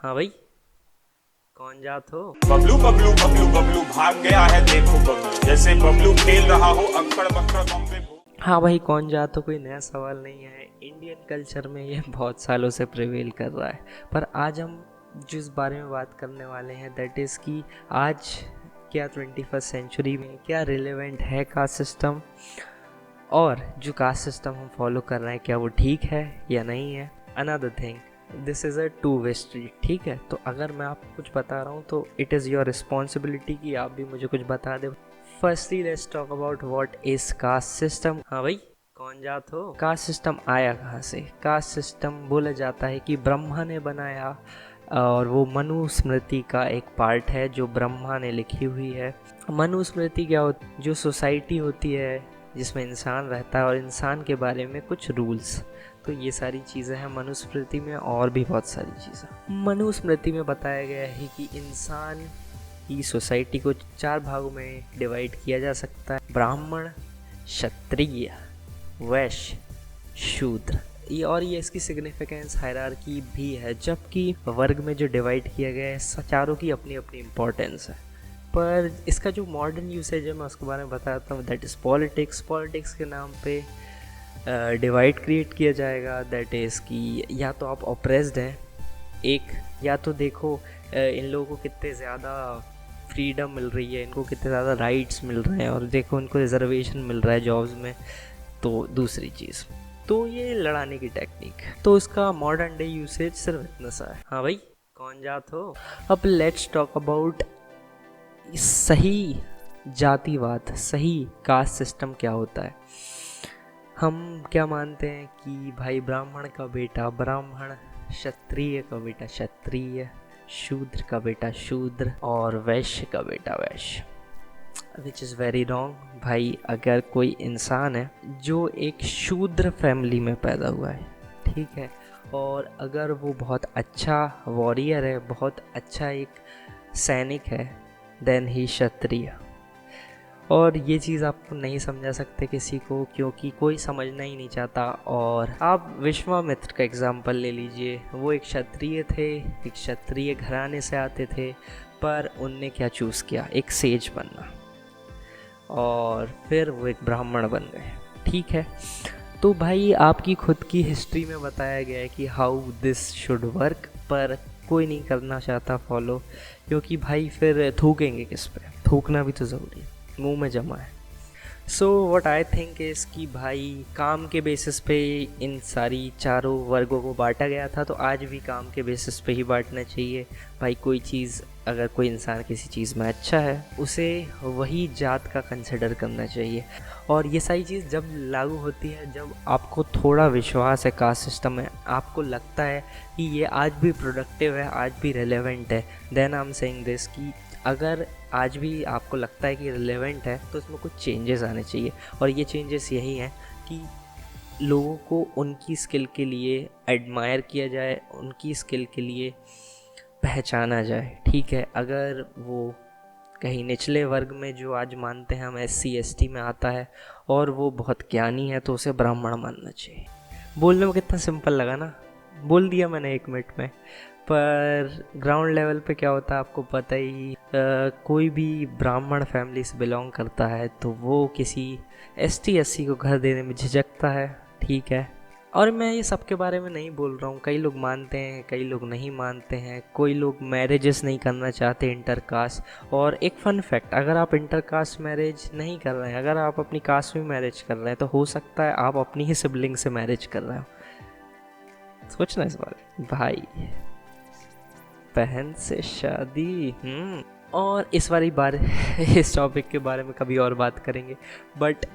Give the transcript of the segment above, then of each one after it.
हाँ भाई, कौन जात हो? बबलू बबलू बबलू बबलू भाग गया है, देखो बबलू जैसे बबलू खेल रहा हो अक्कड़ बक्कड़ बम्बे। हाँ भाई, कौन जात हो कोई नया सवाल नहीं है। इंडियन कल्चर में ये बहुत सालों से प्रिवेल कर रहा है। पर आज हम जिस बारे में बात करने वाले हैं दैट इज़ कि आज क्या 21st सेंचुरी में क्या रिलेवेंट है कास्ट सिस्टम, और जो कास्ट सिस्टम हम फॉलो कर रहे हैं क्या वो ठीक है या नहीं है। Another thing, this is a two way street, ठीक है। तो अगर मैं आपको कुछ बता रहा हूँ तो इट इज़ योर रिस्पॉन्सिबिलिटी कि आप भी मुझे कुछ बता दे। Firstly let's talk about what is caste system. हाँ भाई, कौन जात हो? कास्ट सिस्टम आया कहाँ से? कास्ट सिस्टम बोला जाता है कि ब्रह्मा ने बनाया, और वो मनुस्मृति का एक पार्ट है जो ब्रह्मा ने लिखी हुई है। मनुस्मृति क्या होती, जो सोसाइटी होती है जिसमें इंसान रहता है और इंसान के बारे में कुछ रूल्स, तो ये सारी चीज़ें हैं मनुस्मृति में, और भी बहुत सारी चीज़ें। मनुस्मृति में बताया गया है कि इंसान की सोसाइटी को 4 भागों में डिवाइड किया जा सकता है: ब्राह्मण, क्षत्रिय, वैश्य, शूद्र। ये इसकी सिग्निफिकेंस हायरार्की भी है, जबकि वर्ग में जो डिवाइड किया गया है चारों की अपनी अपनी इम्पोर्टेंस है। पर इसका जो मॉडर्न यूसेज है मैं उसके बारे में बताता हूँ, दैट इज़ पॉलिटिक्स। पॉलिटिक्स के नाम पे डिवाइड क्रिएट किया जाएगा, दैट इज़ कि या तो आप ऑप्रेस्ड हैं एक, या तो देखो इन लोगों को कितने ज़्यादा फ्रीडम मिल रही है, इनको कितने ज़्यादा राइट्स मिल रहे हैं, और देखो इनको रिजर्वेशन मिल रहा है जॉब्स में। तो दूसरी चीज़, तो ये लड़ाने की टेक्निक, तो इसका मॉडर्न डे यूसेज सिर्फ इतना सा है। हाँ भाई, कौन जात हो? अब लेट्स टॉक अबाउट सही जातिवाद, सही कास्ट सिस्टम क्या होता है। हम क्या मानते हैं कि भाई ब्राह्मण का बेटा ब्राह्मण, क्षत्रिय का बेटा क्षत्रिय, शूद्र का बेटा शूद्र, और वैश्य का बेटा वैश्य, विच इज़ वेरी रॉन्ग। भाई अगर कोई इंसान है जो एक शूद्र फैमिली में पैदा हुआ है, ठीक है, और अगर वो बहुत अच्छा वॉरियर है, बहुत अच्छा एक सैनिक है, देन ही क्षत्रिय। और ये चीज़ आपको नहीं समझा सकते किसी को, क्योंकि कोई समझना ही नहीं चाहता। और आप विश्वामित्र का एग्जाम्पल ले लीजिए, वो एक क्षत्रिय थे, एक क्षत्रिय घराने से आते थे, पर उनने क्या चूज़ किया, एक सेज बनना, और फिर वो एक ब्राह्मण बन गए, ठीक है। तो भाई आपकी खुद की हिस्ट्री में बताया गया है कि हाउ दिस शुड वर्क, पर कोई नहीं करना चाहता फॉलो, क्योंकि भाई फिर थूकेंगे किस पे, थूकना भी तो ज़रूरी है, मुंह में जमा है। So what I think is कि भाई काम के बेसिस पे इन सारी चारों वर्गों को बांटा गया था, तो आज भी काम के बेसिस पे ही बांटना चाहिए। भाई कोई चीज़, अगर कोई इंसान किसी चीज़ में अच्छा है, उसे वही जात का कंसिडर करना चाहिए। और ये सारी चीज़ जब लागू होती है, जब आपको थोड़ा विश्वास है कास्ट सिस्टम में, आपको लगता है कि ये आज भी प्रोडक्टिव है, आज भी रेलेवेंट है, then I am saying this कि अगर आज भी आपको लगता है कि रिलेवेंट है तो इसमें कुछ चेंजेस आने चाहिए। और ये चेंजेस यही हैं कि लोगों को उनकी स्किल के लिए एडमायर किया जाए, उनकी स्किल के लिए पहचाना जाए, ठीक है। अगर वो कहीं निचले वर्ग में, जो आज मानते हैं हम SC ST में आता है, और वो बहुत ज्ञानी है, तो उसे ब्राह्मण मानना चाहिए। बोलने में कितना सिंपल लगा ना, बोल दिया मैंने 1 मिनट में। पर ग्राउंड लेवल पे क्या होता है आपको पता ही। कोई भी ब्राह्मण फैमिली से बिलोंग करता है तो वो किसी ST SC को घर देने में झिझकता है, ठीक है। और मैं ये सब के बारे में नहीं बोल रहा हूँ, कई लोग मानते हैं, कई लोग नहीं मानते हैं, कोई लोग मैरिजेस नहीं करना चाहते इंटरकास्ट। और एक फ़न फैक्ट, अगर आप इंटरकास्ट मैरिज नहीं कर रहे हैं, अगर आप अपनी कास्ट में मैरिज कर रहे हैं, तो हो सकता है आप अपनी ही सिबलिंग से मैरिज कर रहे हो। सोचना इस बारे भाई, बहन से शादी। और इस वाली बार इस टॉपिक के बारे में कभी और बात करेंगे, but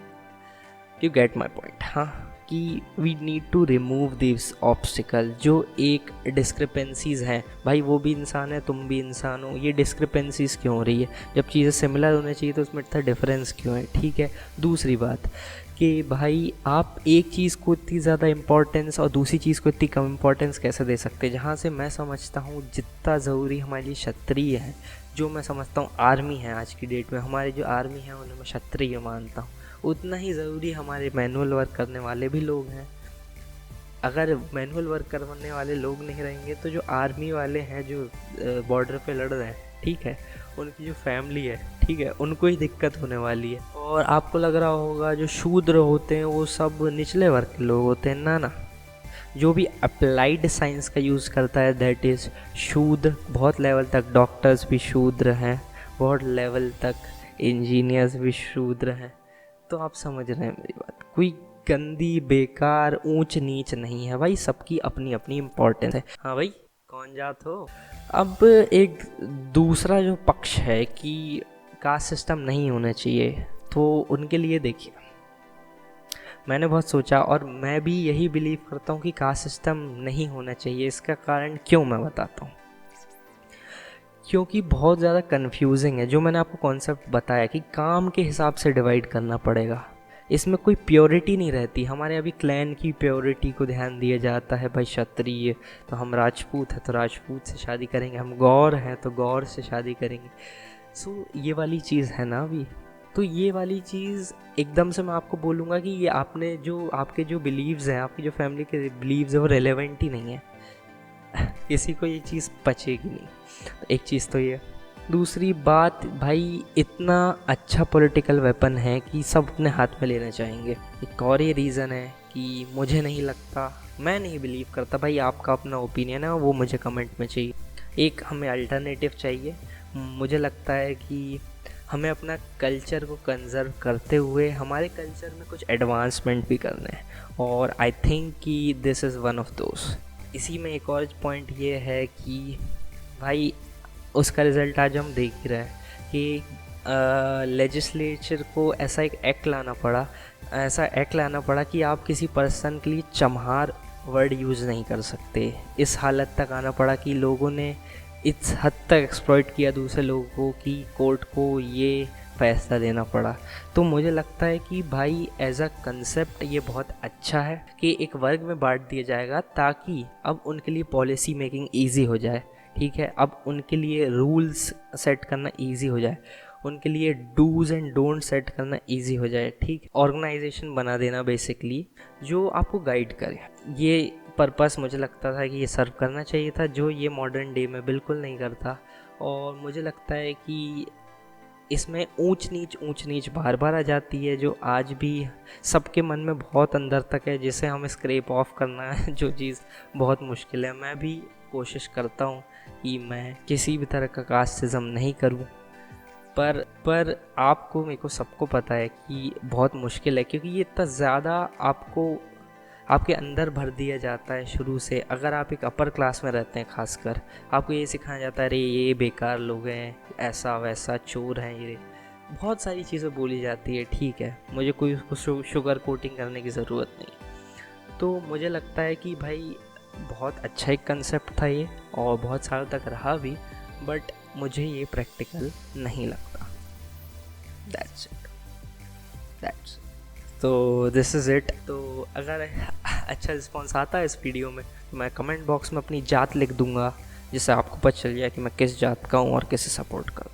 you get my point. हाँ, कि we need to remove this obstacle, जो एक डिस्क्रिपेंसीज़ हैं। भाई वो भी इंसान है, तुम भी इंसान हो, ये डिस्क्रिपेंसीज़ क्यों हो रही है? जब चीज़ें सिमिलर होनी चाहिए तो उसमें इतना डिफरेंस क्यों है, ठीक है। दूसरी बात कि भाई आप एक चीज़ को इतनी ज़्यादा इम्पोर्टेंस और दूसरी चीज़ को इतनी कम इम्पोर्टेंस कैसे दे सकते हैं? जहाँ से मैं समझता हूँ जितना ज़रूरी हमारे लिए क्षत्रिय है, जो मैं समझता हूँ आर्मी है आज की डेट में, हमारे जो आर्मी है उन्हें मैं क्षत्रिय मानता हूँ, उतना ही ज़रूरी हमारे मैनुअल वर्क करने वाले भी लोग हैं। अगर मैनुअल वर्क करने वाले लोग नहीं रहेंगे तो जो आर्मी वाले हैं जो बॉर्डर पे लड़ रहे हैं, ठीक है, उनकी जो फैमिली है, ठीक है, उनको ही दिक्कत होने वाली है। और आपको लग रहा होगा जो शूद्र होते हैं वो सब निचले वर्ग के लोग होते हैं, ना, जो भी अप्लाइड साइंस का यूज़ करता है दैट इज़ शूद्र। बहुत लेवल तक डॉक्टर्स भी शूद्र हैं, बहुत लेवल तक इंजीनियर्स भी शूद्र हैं। तो आप समझ रहे हैं मेरी बात, कोई गंदी बेकार ऊंच नीच नहीं है भाई, सबकी अपनी अपनी इम्पोर्टेंस है। हाँ भाई, कौन जात हो। अब एक दूसरा जो पक्ष है कि कास्ट सिस्टम नहीं होना चाहिए, तो उनके लिए देखिए, मैंने बहुत सोचा और मैं भी यही बिलीव करता हूँ कि कास्ट सिस्टम नहीं होना चाहिए। इसका कारण क्यों मैं बताता हूँ, क्योंकि बहुत ज़्यादा कन्फ्यूजिंग है। जो मैंने आपको कॉन्सेप्ट बताया कि काम के हिसाब से डिवाइड करना पड़ेगा, इसमें कोई प्योरिटी नहीं रहती। हमारे अभी क्लैन की प्योरिटी को ध्यान दिया जाता है, भाई क्षत्रिय तो हम राजपूत हैं तो राजपूत से शादी करेंगे, हम गौर हैं तो गौर से शादी करेंगे। सो ये वाली चीज़ है ना अभी, तो ये वाली चीज़ एकदम से मैं आपको बोलूँगा कि ये आपने जो आपके जो बिलीव्स हैं, आपकी जो फैमिली के बिलीव्स है वो रेलेवेंट ही नहीं है। किसी को ये चीज़ पचेगी नहीं। तो एक चीज़ तो ये। दूसरी बात भाई, इतना अच्छा पॉलिटिकल वेपन है कि सब अपने हाथ में लेना चाहेंगे। एक और ये रीज़न है कि मुझे नहीं लगता, मैं नहीं बिलीव करता भाई, आपका अपना ओपिनियन है वो मुझे कमेंट में चाहिए। एक हमें अल्टरनेटिव चाहिए। मुझे लगता है कि हमें अपना कल्चर को कंजर्व करते हुए हमारे कल्चर में कुछ एडवांसमेंट भी करना है, और आई थिंक कि this is one of those. इसी में एक और पॉइंट ये है कि भाई उसका रिज़ल्ट आज हम देख ही रहे हैं कि लेजिस्लेचर को ऐसा एक एक्ट लाना पड़ा कि आप किसी पर्सन के लिए चमहार वर्ड यूज़ नहीं कर सकते। इस हालत तक आना पड़ा कि लोगों ने इस हद तक एक्सप्लॉइट किया दूसरे लोगों को कि कोर्ट को ये फैसला देना पड़ा। तो मुझे लगता है कि भाई एज अ कंसेप्ट ये बहुत अच्छा है कि एक वर्ग में बांट दिया जाएगा ताकि अब उनके लिए पॉलिसी मेकिंग ईजी हो जाए, ठीक है, अब उनके लिए रूल्स सेट करना ईजी हो जाए, उनके लिए डूज एंड डोंट सेट करना ईजी हो जाए, ठीक, ऑर्गेनाइजेशन बना देना बेसिकली जो आपको गाइड करे। ये पर्पस मुझे लगता था कि ये सर्व करना चाहिए था, जो ये मॉडर्न डे में बिल्कुल नहीं करता। और मुझे लगता है कि इसमें ऊंच नीच बार बार आ जाती है, जो आज भी सबके मन में बहुत अंदर तक है, जिसे हमें स्क्रैप ऑफ करना है, जो चीज़ बहुत मुश्किल है। मैं भी कोशिश करता हूँ कि मैं किसी भी तरह का कास्टिज़म नहीं करूँ, पर आपको, मेरे को सबको पता है कि बहुत मुश्किल है, क्योंकि ये इतना ज़्यादा आपके अंदर भर दिया जाता है शुरू से। अगर आप एक अपर क्लास में रहते हैं खासकर, आपको ये सिखाया जाता है अरे ये बेकार लोग हैं, ऐसा वैसा, चोर हैं, ये बहुत सारी चीज़ें बोली जाती है, ठीक है, मुझे कोई उसको शुगर कोटिंग करने की ज़रूरत नहीं। तो मुझे लगता है कि भाई बहुत अच्छा एक कंसेप्ट था ये, और बहुत सालों तक रहा भी, बट मुझे ये प्रैक्टिकल नहीं लगता। That's it. तो दिस इज़ इट। तो अगर अच्छा रिस्पॉन्स आता है इस वीडियो में तो मैं कमेंट बॉक्स में अपनी जात लिख दूंगा, जिससे आपको पता चल जाए कि मैं किस जात का हूँ और किसे सपोर्ट करूँ।